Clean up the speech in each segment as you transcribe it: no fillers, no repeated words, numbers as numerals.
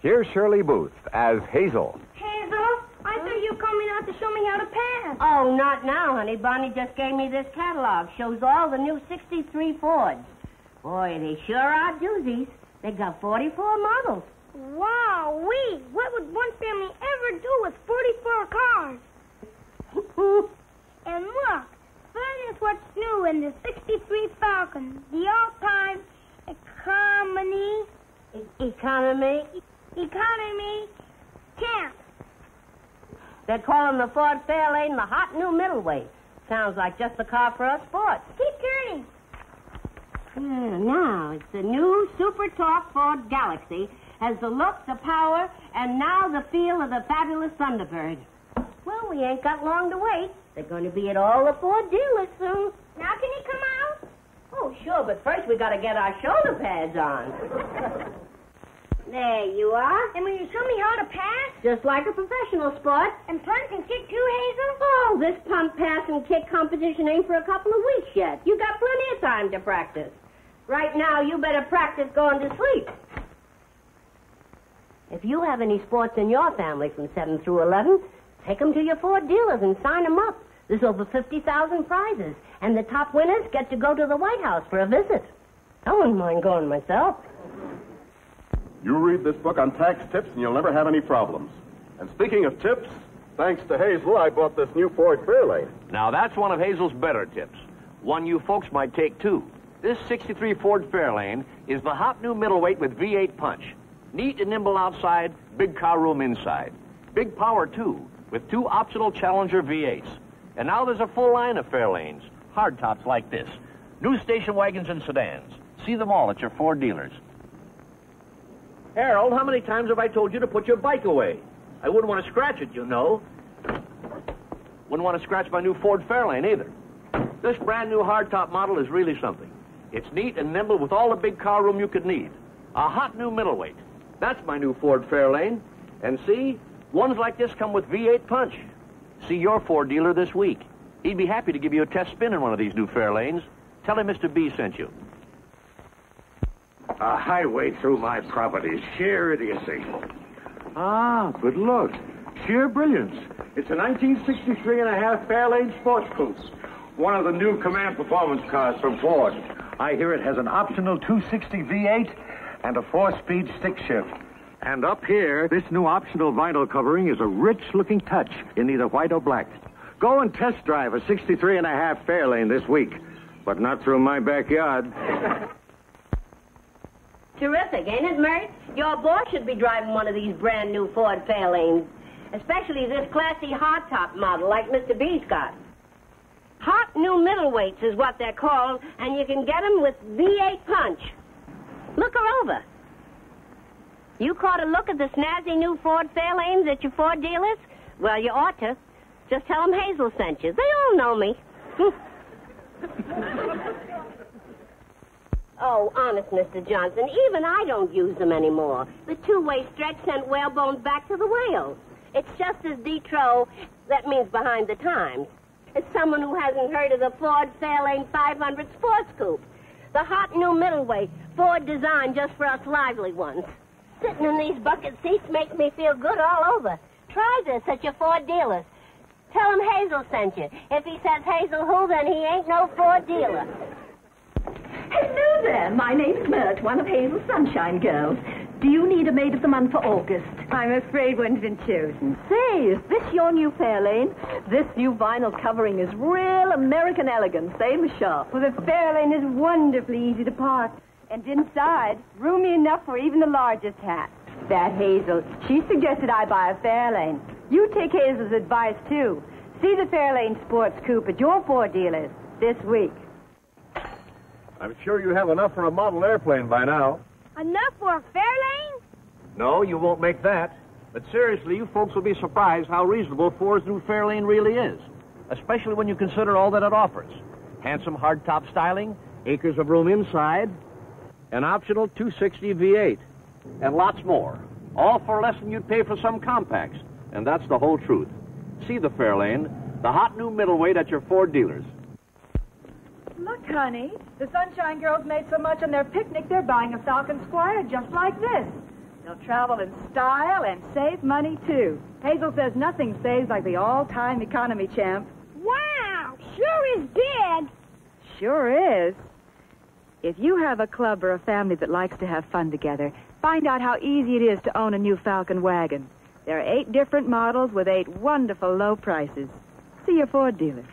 Here's Shirley Booth as Hazel. Hazel, I thought you were coming out to show me how to pass. Oh, not now, honey. Bonnie just gave me this catalog. Shows all the new 63 Fords. Boy, they sure are doozies. They got 44 models. Wow-wee! What would one family ever do with 44 cars? And look, that is what's new in the 63 Falcon, the all-time economy champ. They're calling the Ford Fairlane the hot new middleweight. Sounds like just the car for us sports. Keep turning. Now, it's the new Super Torque Ford Galaxy. Has the look, the power, and now the feel of the fabulous Thunderbird. Well, we ain't got long to wait. They're going to be at all the Ford dealers soon. Now can he come out? Oh, sure, but first we got to get our shoulder pads on. There you are. And will you show me how to pass? Just like a professional sport. And punt and kick too, Hazel? Oh, this punt, pass, and kick competition ain't for a couple of weeks yet. You got plenty of time to practice. Right now, you better practice going to sleep. If you have any sports in your family from 7 through 11, take them to your Ford dealers and sign them up. There's over 50,000 prizes, and the top winners get to go to the White House for a visit. I wouldn't mind going myself. You read this book on tax tips, and you'll never have any problems. And speaking of tips, thanks to Hazel, I bought this new Ford Fairlane. Now, that's one of Hazel's better tips. One you folks might take, too. This 63 Ford Fairlane is the hot new middleweight with V8 punch. Neat and nimble outside, big car room inside. Big power, too, with 2 optional Challenger V8s. And now there's a full line of Fairlanes, hardtops like this. New station wagons and sedans. See them all at your Ford dealers. Harold, how many times have I told you to put your bike away? I wouldn't want to scratch it, you know. Wouldn't want to scratch my new Ford Fairlane, either. This brand new hardtop model is really something. It's neat and nimble with all the big car room you could need. A hot new middleweight. That's my new Ford Fairlane. And see, ones like this come with V8 punch. See your Ford dealer this week. He'd be happy to give you a test spin in one of these new Fairlanes. Tell him Mr. B sent you. A highway through my property. Sheer idiocy. Ah, but look. Sheer brilliance. It's a 1963 and a half Fairlane Sports Coupe. One of the new Command Performance cars from Ford. I hear it has an optional 260 V8 and a 4-speed stick shift. And up here, this new optional vinyl covering is a rich-looking touch in either white or black. Go and test drive a 63 and a half Fairlane this week, but not through my backyard. Terrific, ain't it, Mert? Your boss should be driving one of these brand new Ford Fairlanes, especially this classy hardtop model like Mr. B's got. Hot new middleweights is what they're called, and you can get them with V8 punch. Look her over. You caught a look at the snazzy new Ford Fairlanes at your Ford dealers? Well, you ought to. Just tell them Hazel sent you. They all know me. Oh, honest, Mr. Johnson, even I don't use them anymore. The two-way stretch sent whalebones back to the whales. It's just as de-trop, that means behind the times. It's someone who hasn't heard of the Ford Fairlane 500 Sports Coupe. The hot new middleweight, Ford designed just for us lively ones. Sitting in these bucket seats makes me feel good all over. Try this at your Ford dealers. Tell him Hazel sent you. If he says Hazel who, then he ain't no Ford dealer. Hello there. My name's Mert, one of Hazel's Sunshine Girls. Do you need a maid of the month for August? I'm afraid one's been chosen. Say, is this your new Fairlane? This new vinyl covering is real American elegance, same as sharp. Well, the Fairlane is wonderfully easy to park. And inside, roomy enough for even the largest hat. That Hazel, she suggested I buy a Fairlane. You take Hazel's advice, too. See the Fairlane Sports Coupe at your Ford dealers this week. I'm sure you have enough for a model airplane by now. Enough for a Fairlane? No, you won't make that. But seriously, you folks will be surprised how reasonable Ford's new Fairlane really is. Especially when you consider all that it offers. Handsome hardtop styling, acres of room inside, an optional 260 V8, and lots more. All for less than you'd pay for some compacts. And that's the whole truth. See the Fairlane, the hot new middleweight at your Ford dealers. Look, honey, the Sunshine Girls made so much on their picnic, they're buying a Falcon Squire just like this. They'll travel in style and save money, too. Hazel says nothing saves like the all-time economy champ. Wow, sure is big. Sure is. If you have a club or a family that likes to have fun together, find out how easy it is to own a new Falcon wagon. There are 8 different models with 8 wonderful low prices. See your Ford dealer.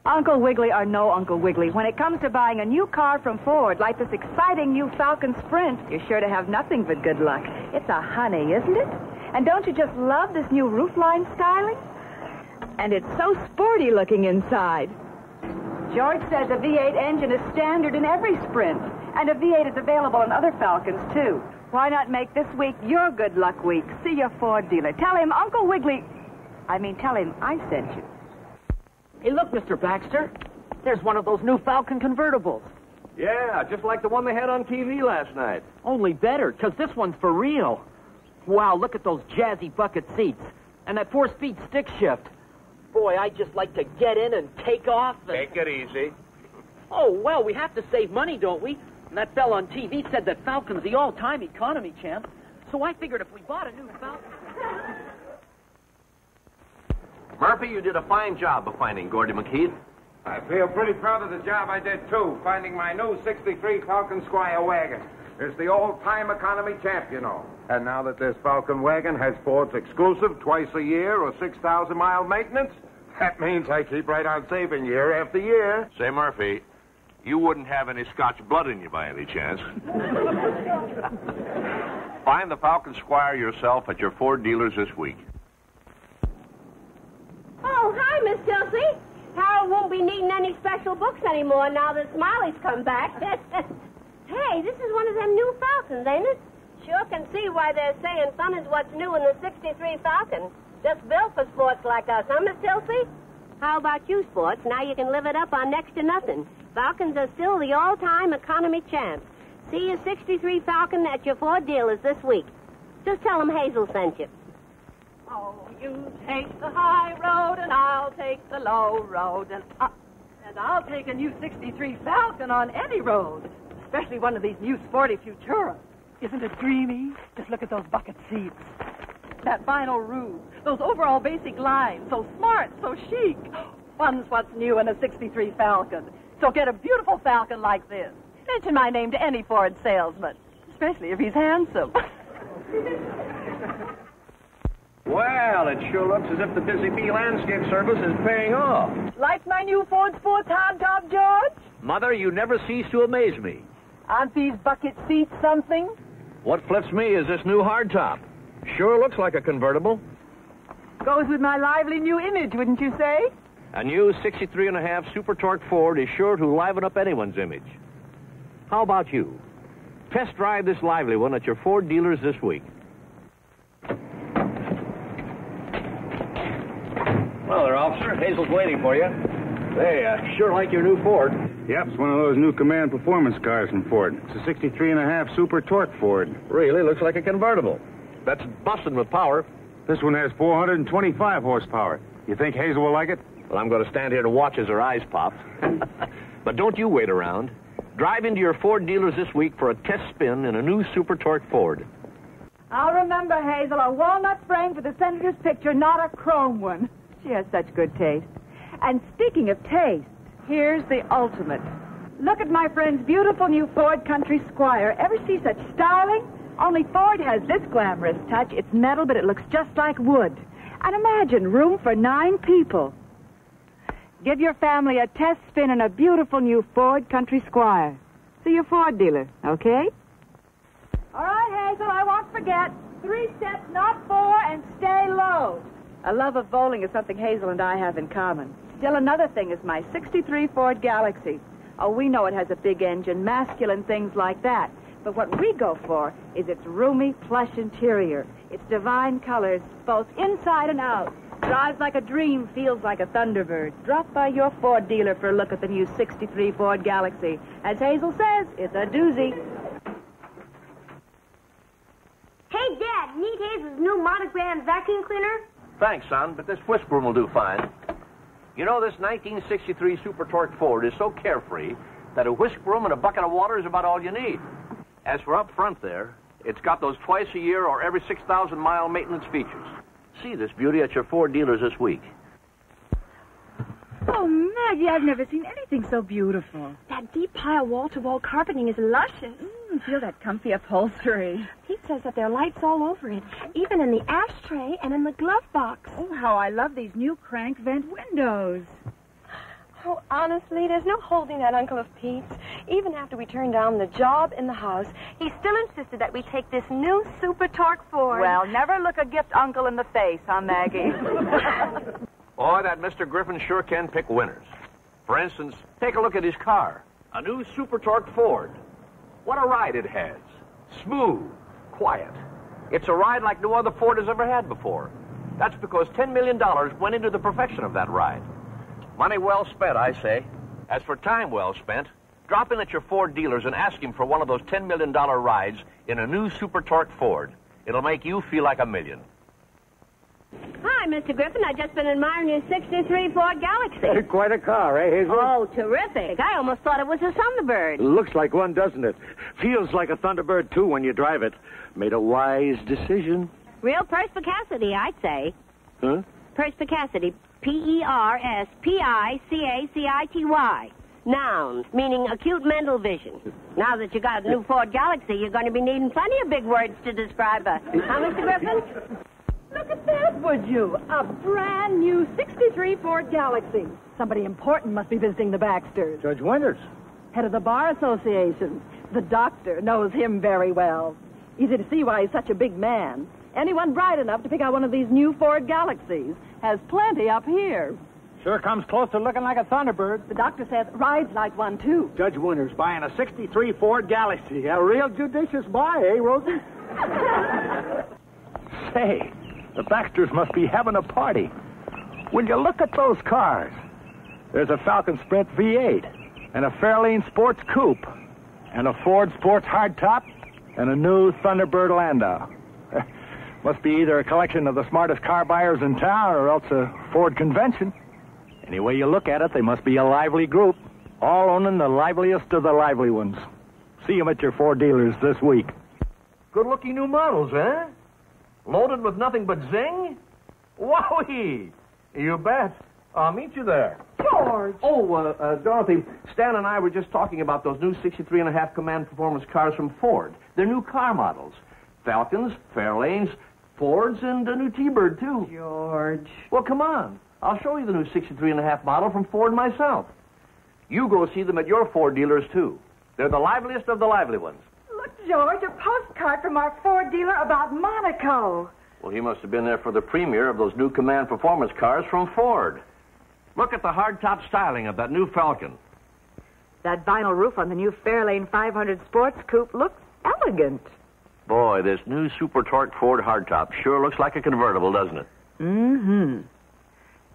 Uncle Wiggily or no Uncle Wiggily, when it comes to buying a new car from Ford, like this exciting new Falcon Sprint, you're sure to have nothing but good luck. It's a honey, isn't it? And don't you just love this new roofline styling? And it's so sporty looking inside. George says a V8 engine is standard in every Sprint, and a V8 is available in other Falcons, too. Why not make this week your good luck week? See your Ford dealer. Tell him Uncle Wiggily... tell him I sent you. Hey, look, Mr. Baxter. There's one of those new Falcon convertibles. Yeah, just like the one they had on TV last night. Only better, because this one's for real. Wow, look at those jazzy bucket seats. And that 4-speed stick shift. Boy, I'd just like to get in and take off and... Take it easy. Oh, well, we have to save money, don't we? And that fella on TV said that Falcon's the all-time economy champ. So I figured if we bought a new Falcon... Murphy, you did a fine job of finding Gordy McKeith. I feel pretty proud of the job I did, too, finding my new 63 Falcon Squire wagon. It's the all-time economy champ, you know. And now that this Falcon wagon has Ford's exclusive twice-a-year or 6,000-mile maintenance, that means I keep right on saving year after year. Say, Murphy, you wouldn't have any Scotch blood in you by any chance. Find the Falcon Squire yourself at your Ford dealers this week. Oh, hi, Miss Chelsea. Harold won't be needing any special books anymore now that Smiley's come back. Hey, this is one of them new Falcons, ain't it? Sure can see why they're saying fun is what's new in the 63 Falcon. Just built for sports like us, huh, Miss Chelsea? How about you, sports? Now you can live it up on next to nothing. Falcons are still the all-time economy champs. See your 63 Falcon at your Ford dealers this week. Just tell them Hazel sent you. Oh, you take the high road and I'll take the low road and I'll take a new 63 Falcon on any road, especially one of these new sporty Futuras. Isn't it dreamy? Just look at those bucket seats. That vinyl roof, those overall basic lines, so smart, so chic. Fun's what's new in a 63 Falcon. So get a beautiful Falcon like this. Mention my name to any Ford salesman, especially if he's handsome. Well, it sure looks as if the Busy Bee Landscape Service is paying off. Like my new Ford Sports hardtop, George? Mother, you never cease to amaze me. Aren't these bucket seats something? What flips me is this new hardtop. Sure looks like a convertible. Goes with my lively new image, wouldn't you say? A new 63.5 Super Torque Ford is sure to liven up anyone's image. How about you? Test drive this lively one at your Ford dealers this week. Well, there, officer. Hazel's waiting for you. Hey, sure like your new Ford. Yep, it's one of those new Command performance cars from Ford. It's a 63.5 Super Torque Ford. Really looks like a convertible. That's busting with power. This one has 425 horsepower. You think Hazel will like it? Well, I'm going to stand here to watch as her eyes pop. But don't you wait around. Drive into your Ford dealers this week for a test spin in a new Super Torque Ford. I'll remember, Hazel, a walnut frame for the senator's picture, not a chrome one. She has such good taste. And speaking of taste, here's the ultimate. Look at my friend's beautiful new Ford Country Squire. Ever see such styling? Only Ford has this glamorous touch. It's metal, but it looks just like wood. And imagine, room for 9 people. Give your family a test spin in a beautiful new Ford Country Squire. See your Ford dealer, okay? All right, Hazel, I won't forget. 3 steps, not 4, and stay low. A love of bowling is something Hazel and I have in common. Still another thing is my 63 Ford Galaxy. Oh, we know it has a big engine, masculine things like that. But what we go for is its roomy, plush interior. Its divine colors, both inside and out. Drives like a dream, feels like a Thunderbird. Drop by your Ford dealer for a look at the new 63 Ford Galaxy. As Hazel says, it's a doozy. Hey, Dad, need Hazel's new monogram vacuum cleaner? Thanks, son, but this whisk broom will do fine. You know, this 1963 Super Torque Ford is so carefree that a whisk broom and a bucket of water is about all you need. As for up front there, It's got those twice-a-year or every 6,000-mile maintenance features. See this beauty at your Ford dealers this week. Oh, Maggie, I've never seen anything so beautiful. That deep pile wall-to-wall carpeting is luscious. Feel that comfy upholstery. Pete says that there are lights all over it, even in the ashtray and in the glove box. Oh, how I love these new crank vent windows. Oh, honestly, there's no holding that uncle of Pete's. Even after we turned down the job in the house, he still insisted that we take this new Super Torque Ford. Well, never look a gift uncle in the face, huh, Maggie? Boy, that Mr. Griffin sure can pick winners. For instance, take a look at his car. A new Super Torque Ford. What a ride it has. Smooth, quiet. It's a ride like no other Ford has ever had before. That's because $10 million went into the perfection of that ride. Money well spent, I say. As for time well spent, drop in at your Ford dealers and ask him for one of those $10 million rides in a new Super Torque Ford. It'll make you feel like a million. Hi, Mr. Griffin. I've just been admiring your 63 Ford Galaxy. Quite a car, eh, Hazel? Oh, terrific. I almost thought it was a Thunderbird. Looks like one, doesn't it? Feels like a Thunderbird, too, when you drive it. Made a wise decision. Real perspicacity, I'd say. Huh? Perspicacity. Perspicacity. Noun, meaning acute mental vision. Now that you got a new Ford Galaxy, you're going to be needing plenty of big words to describe her. Huh, Mr. Griffin? Look at that, would you? A brand new 63 Ford Galaxy. Somebody important must be visiting the Baxters. Judge Winters. Head of the Bar Association. The doctor knows him very well. Easy to see why he's such a big man. Anyone bright enough to pick out one of these new Ford Galaxies has plenty up here. Sure comes close to looking like a Thunderbird. The doctor says rides like one, too. Judge Winters buying a 63 Ford Galaxy. A real judicious buy, eh, Rosie? Say, the Baxters must be having a party. Will you look at those cars? There's a Falcon Sprint V8, and a Fairlane Sports Coupe, and a Ford Sports Hardtop, and a new Thunderbird Landau. Must be either a collection of the smartest car buyers in town or else a Ford convention. Any way you look at it, they must be a lively group, all owning the liveliest of the lively ones. See them at your Ford dealers this week. Good-looking new models, eh? Loaded with nothing but zing? Wowee! You bet. I'll meet you there. George! Oh, Dorothy, Stan and I were just talking about those new 63.5 Command Performance cars from Ford. They're new car models. Falcons, Fairlanes, Fords, and a new T-Bird, too. George. Well, come on. I'll show you the new 63.5 model from Ford myself. You go see them at your Ford dealers, too. They're the liveliest of the lively ones. Look, George, a postcard from our Ford dealer about Monaco. Well, he must have been there for the premiere of those new Command Performance cars from Ford. Look at the hardtop styling of that new Falcon. That vinyl roof on the new Fairlane 500 Sports Coupe looks elegant. Boy, this new Super Torque Ford hardtop sure looks like a convertible, doesn't it? Mm-hmm.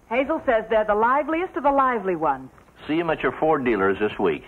Hazel says they're the liveliest of the lively ones. See him at your Ford dealers this week.